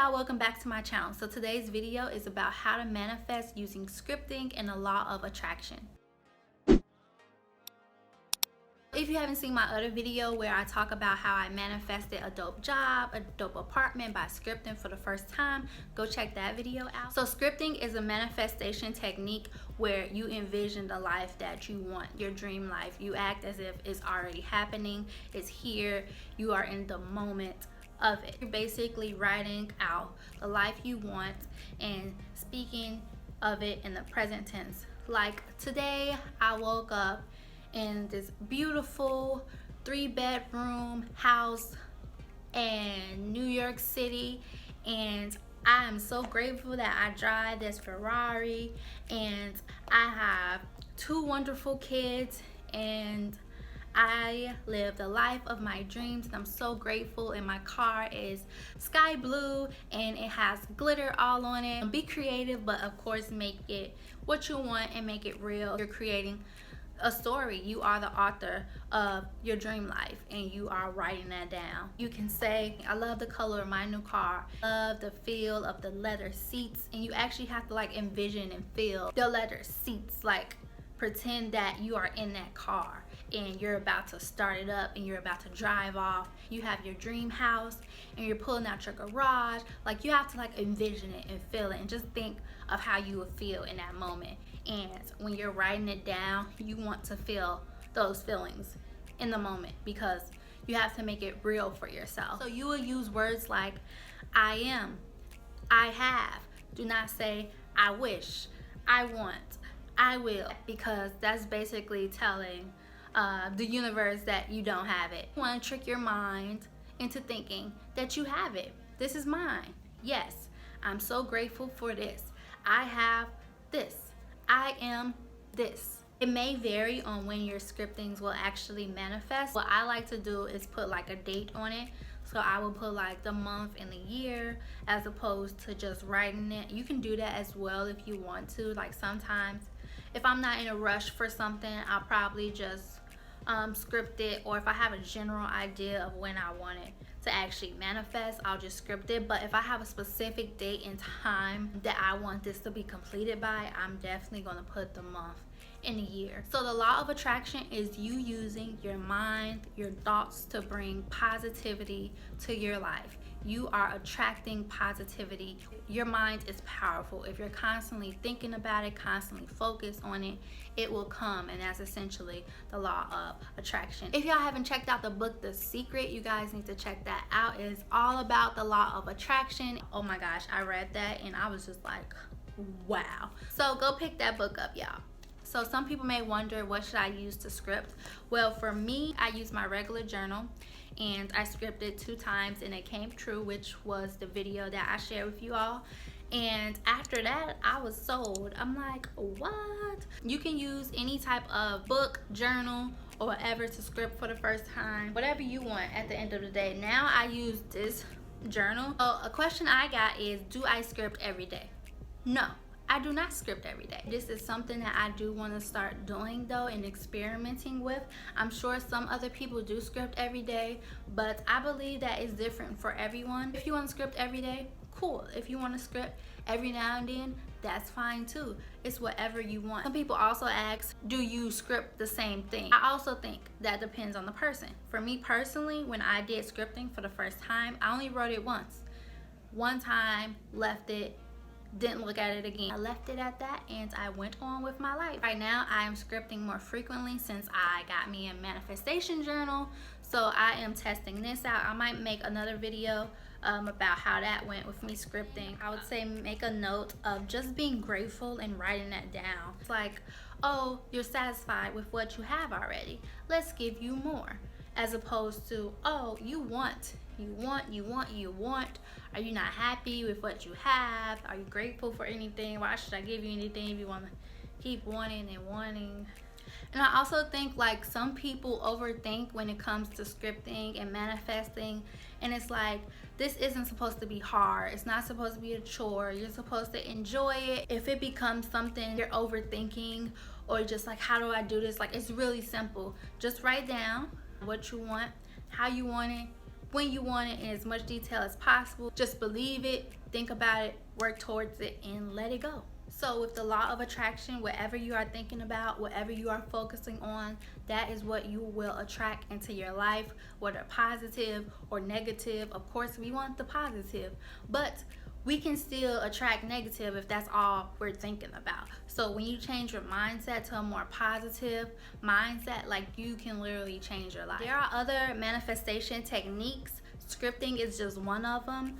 y'all, welcome back to my channel. So today's video is about how to manifest using scripting and the law of attraction. If you haven't seen my other video where I talk about how I manifested a dope job, a dope apartment by scripting for the first time, go check that video out. So scripting is a manifestation technique where you envision the life that you want, your dream life. You act as if it's already happening, it's here, you are in the moment of it. You're basically writing out the life you want and speaking of it in the present tense. Like today I woke up in this beautiful 3-bedroom house in New York City, and I am so grateful that I drive this Ferrari, and I have 2 wonderful kids, and I live the life of my dreams, and I'm so grateful. And my car is sky blue and it has glitter all on it. Be creative, but of course make it what you want and make it real. You're creating a story. You are the author of your dream life and you are writing that down. You can say, I love the color of my new car, love the feel of the leather seats, and you actually have to like envision and feel the leather seats. Like pretend that you are in that car and you're about to start it up and you're about to drive off. You have your dream house and you're pulling out your garage. Like you have to like envision it and feel it and just think of how you would feel in that moment. And when you're writing it down, you want to feel those feelings in the moment because you have to make it real for yourself. So you will use words like I am, I have. Do not say I wish, I want, I will, because that's basically telling the universe that you don't have it. You want to trick your mind into thinking that you have it. This is mine. Yes, I'm so grateful for this. I have this. I am this. It may vary on when your scriptings will actually manifest. What I like to do is put like a date on it. So I will put like the month and the year as opposed to just writing it. You can do that as well if you want to. Like sometimes if I'm not in a rush for something, I'll probably just script it, or if I have a general idea of when I want it to actually manifest, I'll just script it. But if I have a specific date and time that I want this to be completed by, I'm definitely going to put the month and the year. So the law of attraction is you using your mind, your thoughts to bring positivity to your life. You are attracting positivity. Your mind is powerful. If you're constantly thinking about it, constantly focused on it, it will come, and that's essentially the law of attraction. If y'all haven't checked out the book The Secret, you guys need to check that out. It is all about the law of attraction. Oh my gosh, I read that and I was just like, wow. So go pick that book up, y'all. So some people may wonder, what should I use to script? Well, for me, I use my regular journal, and I scripted 2 times and it came true, which was the video that I shared with you all. And after that, I was sold. I'm like, what? You can use any type of book, journal, or whatever to script for the first time, whatever you want at the end of the day. Now I use this journal. So a question I got is, do I script every day? No, I do not script every day. This is something that I do want to start doing though and experimenting with. I'm sure some other people do script every day, but I believe that is different for everyone. If you want to script every day, cool. If you want to script every now and then, that's fine too. It's whatever you want. Some people also ask, do you script the same thing? I also think that depends on the person. For me personally, when I did scripting for the first time, I only wrote it once. One time, left it, didn't look at it again. I left it at that and I went on with my life. Right now I am scripting more frequently since I got me a manifestation journal. So I am testing this out. I might make another video about how that went with me scripting. I would say make a note of just being grateful and writing that down. It's like, oh, you're satisfied with what you have already. Let's give you more. As opposed to, oh, you want. Are you not happy with what you have? Are you grateful for anything? Why should I give you anything if you want to keep wanting and wanting? And I also think like some people overthink when it comes to scripting and manifesting, and it's like, this isn't supposed to be hard. It's not supposed to be a chore. You're supposed to enjoy it. If it becomes something you're overthinking or just like, how do I do this? Like, it's really simple. Just write down what you want, how you want it, when you want it in as much detail as possible. Just believe it, think about it, work towards it, and let it go. So with the law of attraction, whatever you are thinking about, whatever you are focusing on, that is what you will attract into your life, whether positive or negative. Of course, we want the positive, but we can still attract negative if that's all we're thinking about. So when you change your mindset to a more positive mindset, like, you can literally change your life. There are other manifestation techniques. Scripting is just one of them.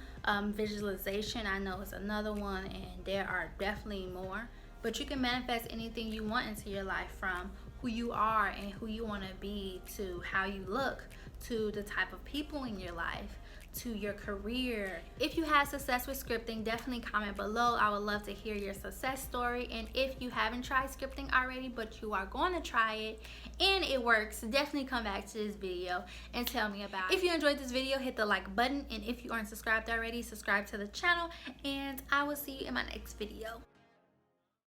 Visualization, I know, is another one, and there are definitely more. But you can manifest anything you want into your life, from who you are and who you want to be, to how you look, to the type of people in your life, to your career. If you have success with scripting, definitely comment below. I would love to hear your success story. And if you haven't tried scripting already, but you are going to try it and it works, definitely come back to this video and tell me about it. If you enjoyed this video, hit the like button, and if you aren't subscribed already, subscribe to the channel, and I will see you in my next video.